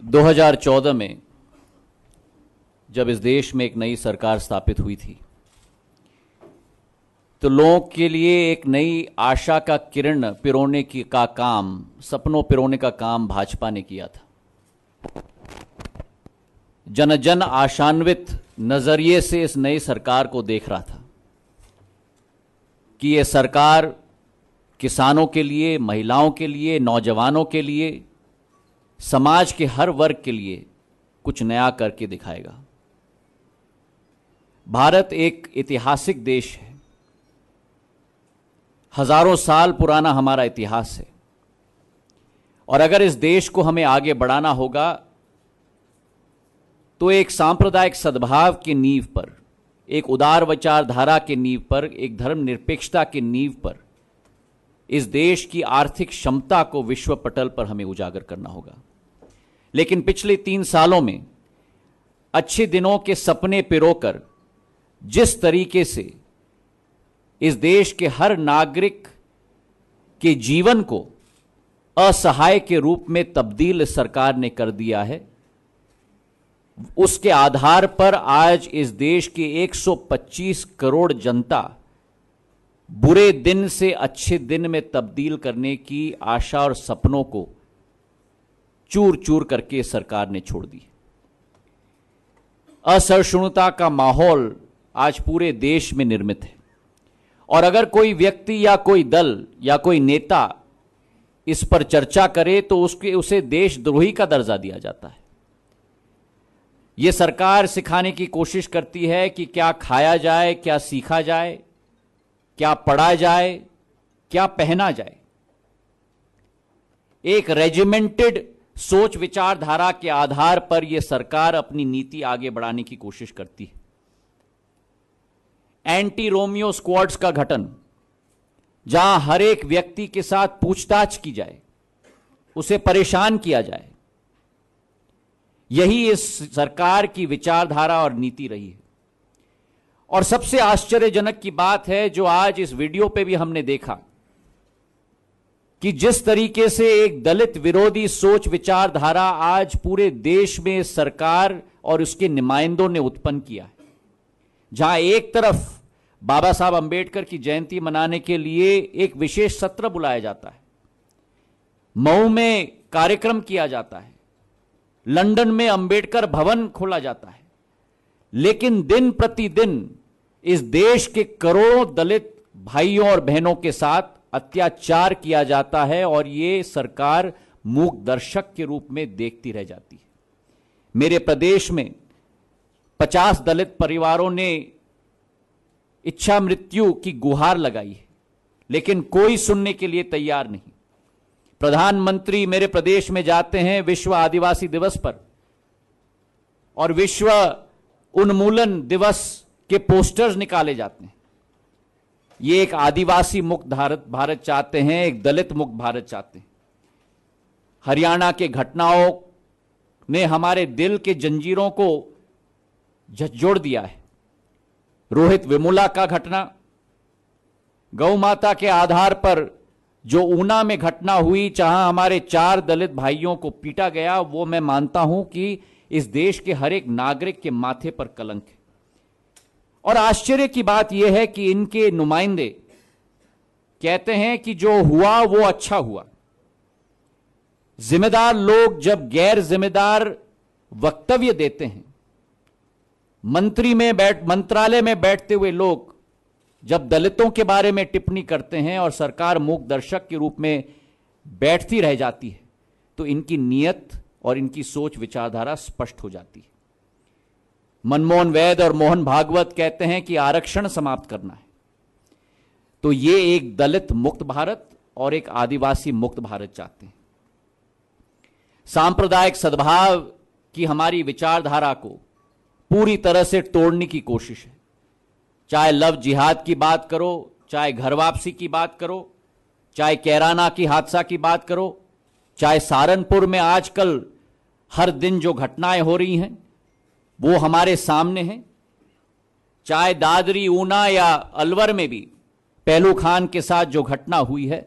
2014 में जब इस देश में एक नई सरकार स्थापित हुई थी तो लोगों के लिए एक नई आशा का किरण पिरोने का काम, सपनों पिरोने का काम भाजपा ने किया था। जन जन आशान्वित नजरिए से इस नई सरकार को देख रहा था कि यह सरकार किसानों के लिए, महिलाओं के लिए, नौजवानों के लिए, समाज के हर वर्ग के लिए कुछ नया करके दिखाएगा। भारत एक ऐतिहासिक देश है, हजारों साल पुराना हमारा इतिहास है, और अगर इस देश को हमें आगे बढ़ाना होगा तो एक सांप्रदायिक सद्भाव की नींव पर, एक उदार विचारधारा की नींव पर, एक धर्मनिरपेक्षता की नींव पर इस देश की आर्थिक क्षमता को विश्व पटल पर हमें उजागर करना होगा। लेकिन पिछले 3 सालों में अच्छे दिनों के सपने पिरोकर जिस तरीके से इस देश के हर नागरिक के जीवन को असहाय के रूप में तब्दील सरकार ने कर दिया है, उसके आधार पर आज इस देश की 125 करोड़ जनता बुरे दिन से अच्छे दिन में तब्दील करने की आशा और सपनों को चूर चूर करके सरकार ने छोड़ दी। असहिष्णुता का माहौल आज पूरे देश में निर्मित है, और अगर कोई व्यक्ति या कोई दल या कोई नेता इस पर चर्चा करे तो उसे देशद्रोही का दर्जा दिया जाता है। यह सरकार सिखाने की कोशिश करती है कि क्या खाया जाए, क्या सीखा जाए, क्या पढ़ा जाए, क्या पहना जाए। एक रेजिमेंटेड सोच विचारधारा के आधार पर यह सरकार अपनी नीति आगे बढ़ाने की कोशिश करती है। एंटी रोमियो स्क्वाड्स का गठन, जहां हर एक व्यक्ति के साथ पूछताछ की जाए, उसे परेशान किया जाए, यही इस सरकार की विचारधारा और नीति रही है। और सबसे आश्चर्यजनक की बात है जो आज इस वीडियो पे भी हमने देखा कि जिस तरीके से एक दलित विरोधी सोच विचारधारा आज पूरे देश में सरकार और उसके नुमाइंदों ने उत्पन्न किया है, जहां एक तरफ बाबा साहब अंबेडकर की जयंती मनाने के लिए एक विशेष सत्र बुलाया जाता है, मऊ में कार्यक्रम किया जाता है, लंदन में अंबेडकर भवन खोला जाता है, लेकिन दिन प्रतिदिन इस देश के करोड़ों दलित भाइयों और बहनों के साथ अत्याचार किया जाता है और यह सरकार मूक दर्शक के रूप में देखती रह जाती है। मेरे प्रदेश में 50 दलित परिवारों ने इच्छा मृत्यु की गुहार लगाई है, लेकिन कोई सुनने के लिए तैयार नहीं। प्रधानमंत्री मेरे प्रदेश में जाते हैं विश्व आदिवासी दिवस पर, और विश्व उन्मूलन दिवस के पोस्टर्स निकाले जाते हैं। ये एक आदिवासी मुक्त भारत चाहते हैं, एक दलित मुक्त भारत चाहते हैं। हरियाणा के घटनाओं ने हमारे दिल के जंजीरों को झकझोर दिया है। रोहित वेमुला का घटना, गौ माता के आधार पर जो ऊना में घटना हुई, जहां हमारे 4 दलित भाइयों को पीटा गया, वो मैं मानता हूं कि इस देश के हर एक नागरिक के माथे पर कलंक है। और आश्चर्य की बात यह है कि इनके नुमाइंदे कहते हैं कि जो हुआ वो अच्छा हुआ। जिम्मेदार लोग जब गैर जिम्मेदार वक्तव्य देते हैं, मंत्रालय में बैठते हुए लोग जब दलितों के बारे में टिप्पणी करते हैं और सरकार मूक दर्शक के रूप में बैठती रह जाती है, तो इनकी नीयत और इनकी सोच विचारधारा स्पष्ट हो जाती है। मनमोहन वैद और मोहन भागवत कहते हैं कि आरक्षण समाप्त करना है, तो ये एक दलित मुक्त भारत और एक आदिवासी मुक्त भारत चाहते हैं। सांप्रदायिक सद्भाव की हमारी विचारधारा को पूरी तरह से तोड़ने की कोशिश है। चाहे लव जिहाद की बात करो, चाहे घर वापसी की बात करो, चाहे कैराना की हादसा की बात करो, चाहे सहारनपुर में आजकल हर दिन जो घटनाएं हो रही हैं वो हमारे सामने हैं, चाहे दादरी, ऊना या अलवर में भी पहलू खान के साथ जो घटना हुई है,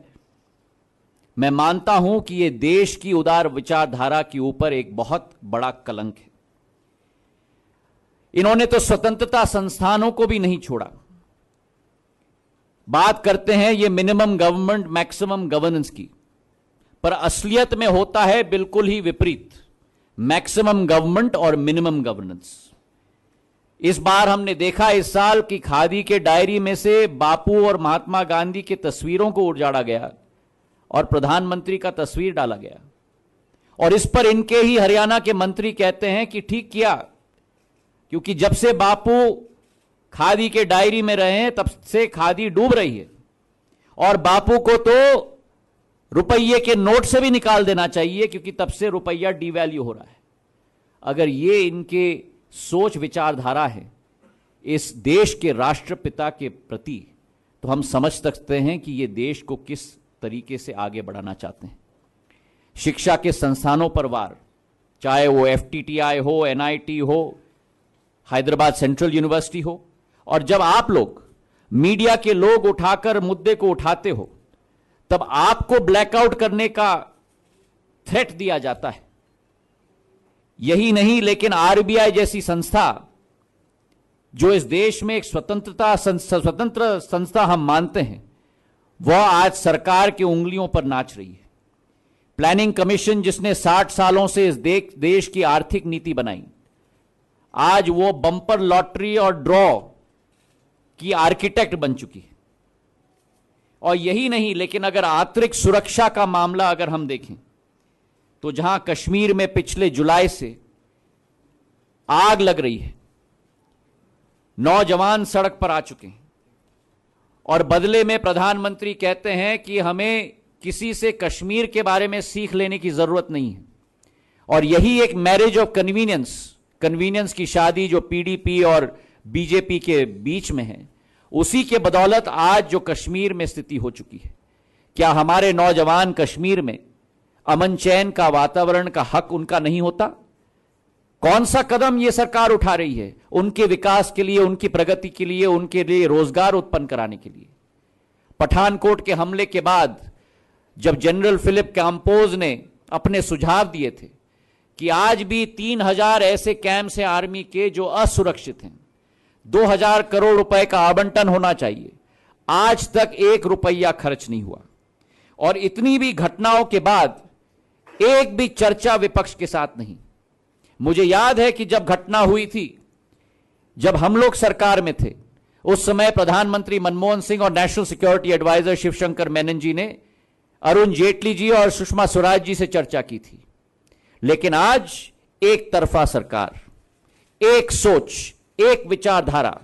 मैं मानता हूं कि यह देश की उदार विचारधारा के ऊपर एक बहुत बड़ा कलंक है। इन्होंने तो स्वतंत्रता संस्थानों को भी नहीं छोड़ा। बात करते हैं ये मिनिमम गवर्नमेंट मैक्सिमम गवर्नेंस की, पर असलियत में होता है बिल्कुल ही विपरीत, मैक्सिमम गवर्नमेंट और मिनिमम गवर्नेंस। इस बार हमने देखा इस साल की खादी के डायरी में से बापू और महात्मा गांधी की तस्वीरों को उजाड़ा गया और प्रधानमंत्री का तस्वीर डाला गया, और इस पर इनके ही हरियाणा के मंत्री कहते हैं कि ठीक किया, क्योंकि जब से बापू खादी के डायरी में रहे हैं तब से खादी डूब रही है, और बापू को तो रुपये के नोट से भी निकाल देना चाहिए, क्योंकि तब से रुपया डीवैल्यू हो रहा है। अगर ये इनके सोच विचारधारा है इस देश के राष्ट्रपिता के प्रति, तो हम समझ सकते हैं कि ये देश को किस तरीके से आगे बढ़ाना चाहते हैं। शिक्षा के संस्थानों पर वार, चाहे वो FTTI हो, NIT हो, हैदराबाद सेंट्रल यूनिवर्सिटी हो, और जब आप लोग मीडिया के लोग उठाकर मुद्दे को उठाते हो तब आपको ब्लैकआउट करने का थ्रेट दिया जाता है। यही नहीं, लेकिन RBI जैसी संस्था जो इस देश में एक स्वतंत्र संस्था हम मानते हैं, वह आज सरकार की उंगलियों पर नाच रही है। प्लानिंग कमीशन जिसने 60 सालों से इस देश की आर्थिक नीति बनाई, आज वो बम्पर लॉटरी और ड्रॉ की आर्किटेक्ट बन चुकी है। और यही नहीं, लेकिन अगर आंतरिक सुरक्षा का मामला अगर हम देखें तो जहां कश्मीर में पिछले जुलाई से आग लग रही है, नौजवान सड़क पर आ चुके हैं, और बदले में प्रधानमंत्री कहते हैं कि हमें किसी से कश्मीर के बारे में सीख लेने की जरूरत नहीं है। और यही एक मैरिज ऑफ कन्वीनियंस की शादी जो PDP और BJP के बीच में है, उसी के बदौलत आज जो कश्मीर में स्थिति हो चुकी है। क्या हमारे नौजवान कश्मीर में अमन चैन का वातावरण का हक उनका नहीं होता? कौन सा कदम यह सरकार उठा रही है उनके विकास के लिए, उनकी प्रगति के लिए, उनके लिए रोजगार उत्पन्न कराने के लिए? पठानकोट के हमले के बाद जब जनरल फिलिप कैंपोज ने अपने सुझाव दिए थे कि आज भी 3000 ऐसे कैंप्स हैं आर्मी के जो असुरक्षित हैं, 2000 करोड़ रुपए का आवंटन होना चाहिए, आज तक 1 रुपया खर्च नहीं हुआ। और इतनी भी घटनाओं के बाद एक भी चर्चा विपक्ष के साथ नहीं। मुझे याद है कि जब घटना हुई थी, जब हम लोग सरकार में थे, उस समय प्रधानमंत्री मनमोहन सिंह और national security adviser Shivshankar Menon ji ने अरुण जेटली जी और सुषमा स्वराज जी से चर्चा की थी। लेकिन आज एक तरफा सरकार, एक सोच, एक विचारधारा,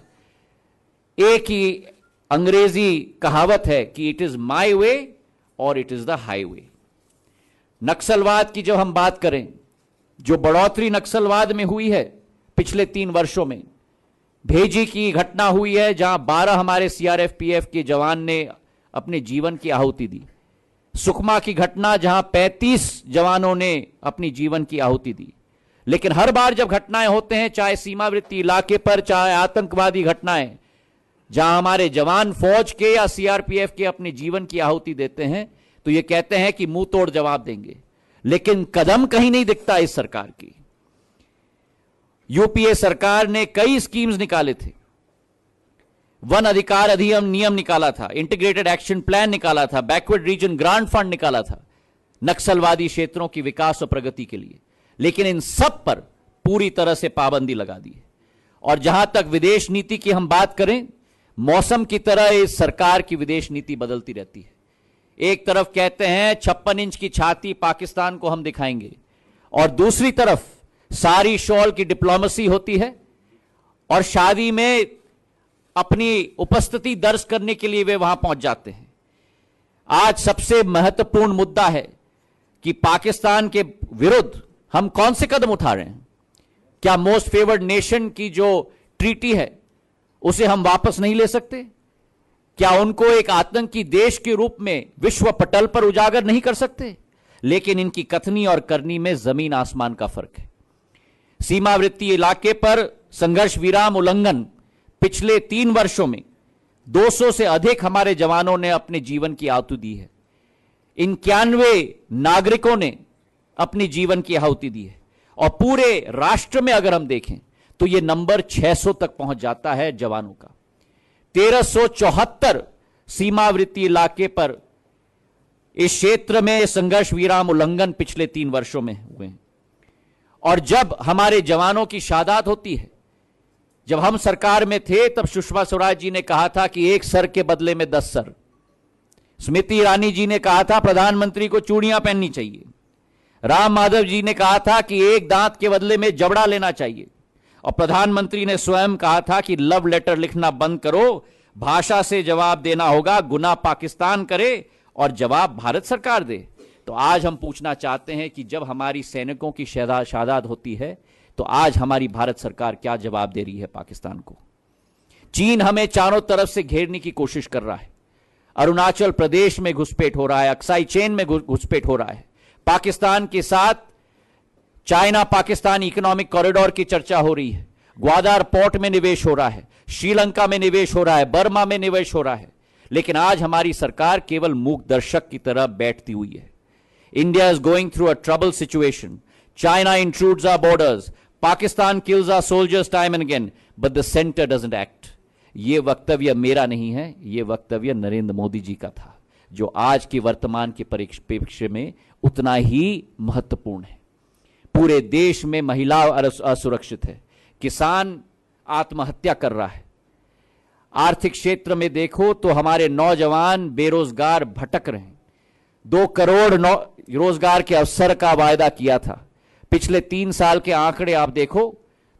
एक ही अंग्रेजी कहावत है कि इट इज माई वे और इट इज द हाईवे। नक्सलवाद की जब हम बात करें, जो बढ़ोतरी नक्सलवाद में हुई है पिछले 3 वर्षों में, भेजी की घटना हुई है जहां 12 हमारे CRPF के जवान ने अपने जीवन की आहुति दी, सुकमा की घटना जहां 35 जवानों ने अपनी जीवन की आहुति दी। लेकिन हर बार जब घटनाएं होते हैं, चाहे सीमावर्ती इलाके पर, चाहे आतंकवादी घटनाएं, जहां हमारे जवान फौज के या CRPF के अपने जीवन की आहुति देते हैं, तो ये कहते हैं कि मुंह तोड़ जवाब देंगे, लेकिन कदम कहीं नहीं दिखता इस सरकार की। UPA सरकार ने कई स्कीम्स निकाले थे, वन अधिकार अधिनियम निकाला था, इंटीग्रेटेड एक्शन प्लान निकाला था, बैकवर्ड रीजन ग्रांट फंड निकाला था नक्सलवादी क्षेत्रों की विकास और प्रगति के लिए, लेकिन इन सब पर पूरी तरह से पाबंदी लगा दी है। और जहां तक विदेश नीति की हम बात करें, मौसम की तरह इस सरकार की विदेश नीति बदलती रहती है। एक तरफ कहते हैं 56 इंच की छाती पाकिस्तान को हम दिखाएंगे, और दूसरी तरफ सारी शॉल की डिप्लोमेसी होती है, और शादी में अपनी उपस्थिति दर्ज करने के लिए वे वहां पहुंच जाते हैं। आज सबसे महत्वपूर्ण मुद्दा है कि पाकिस्तान के विरुद्ध हम कौन से कदम उठा रहे हैं। क्या मोस्ट फेवर्ड नेशन की जो ट्रीटी है उसे हम वापस नहीं ले सकते? क्या उनको एक आतंकी देश के रूप में विश्व पटल पर उजागर नहीं कर सकते? लेकिन इनकी कथनी और करनी में जमीन आसमान का फर्क है। सीमावर्ती इलाके पर संघर्ष विराम उल्लंघन, पिछले 3 वर्षों में 200 से अधिक हमारे जवानों ने अपने जीवन की आहुति दी है। 91 नागरिकों ने अपनी जीवन की आहुति दी है और पूरे राष्ट्र में अगर हम देखें तो यह नंबर 600 तक पहुंच जाता है जवानों का। 1374 सीमावर्ती इलाके पर इस क्षेत्र में संघर्ष विराम उल्लंघन पिछले 3 वर्षों में हुए हैं। और जब हमारे जवानों की शहादत होती है, जब हम सरकार में थे तब सुषमा स्वराज जी ने कहा था कि 1 सर के बदले में 10 सर। स्मृति ईरानी जी ने कहा था प्रधानमंत्री को चूड़ियां पहननी चाहिए। राम माधव जी ने कहा था कि 1 दांत के बदले में जबड़ा लेना चाहिए। और प्रधानमंत्री ने स्वयं कहा था कि लव लेटर लिखना बंद करो, भाषा से जवाब देना होगा, गुनाह पाकिस्तान करे और जवाब भारत सरकार दे। तो आज हम पूछना चाहते हैं कि जब हमारी सैनिकों की शहादत होती है तो आज हमारी भारत सरकार क्या जवाब दे रही है पाकिस्तान को। चीन हमें चारों तरफ से घेरने की कोशिश कर रहा है। अरुणाचल प्रदेश में घुसपैठ हो रहा है, अक्साई चेन में घुसपैठ हो रहा है। पाकिस्तान के साथ चाइना पाकिस्तान इकोनॉमिक कॉरिडोर की चर्चा हो रही है। ग्वादर पोर्ट में निवेश हो रहा है, श्रीलंका में निवेश हो रहा है, बर्मा में निवेश हो रहा है। लेकिन आज हमारी सरकार केवल मूक दर्शक की तरह बैठती हुई है। India is going through a trouble situation. China intrudes our borders, Pakistan kills our soldiers time and again, but the centre doesn't act. यह वक्तव्य मेरा नहीं है, यह वक्तव्य नरेंद्र मोदी जी का था, जो आज की वर्तमान के परिप्रेक्ष्य में उतना ही महत्वपूर्ण है। पूरे देश में महिला असुरक्षित है, किसान आत्महत्या कर रहा है। आर्थिक क्षेत्र में देखो तो हमारे नौजवान बेरोजगार भटक रहे हैं। 2 करोड़ रोजगार के अवसर का वायदा किया था। पिछले 3 साल के आंकड़े आप देखो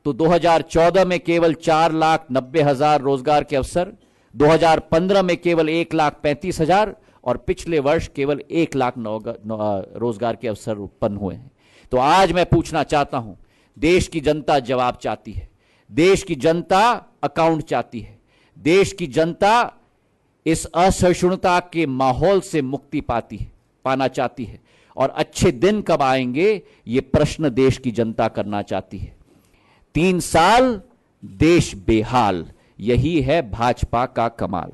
तो 2014 में केवल 4,90,000 रोजगार के अवसर, 2015 में केवल 1,35,000 और पिछले वर्ष केवल 1 लाख रोजगार के अवसर उत्पन्न हुए हैं। तो आज मैं पूछना चाहता हूं, देश की जनता जवाब चाहती है, देश की जनता अकाउंट चाहती है, देश की जनता इस असहिष्णुता के माहौल से मुक्ति पाना चाहती है। और अच्छे दिन कब आएंगे, ये प्रश्न देश की जनता करना चाहती है। 3 साल देश बेहाल, यही है भाजपा का कमाल।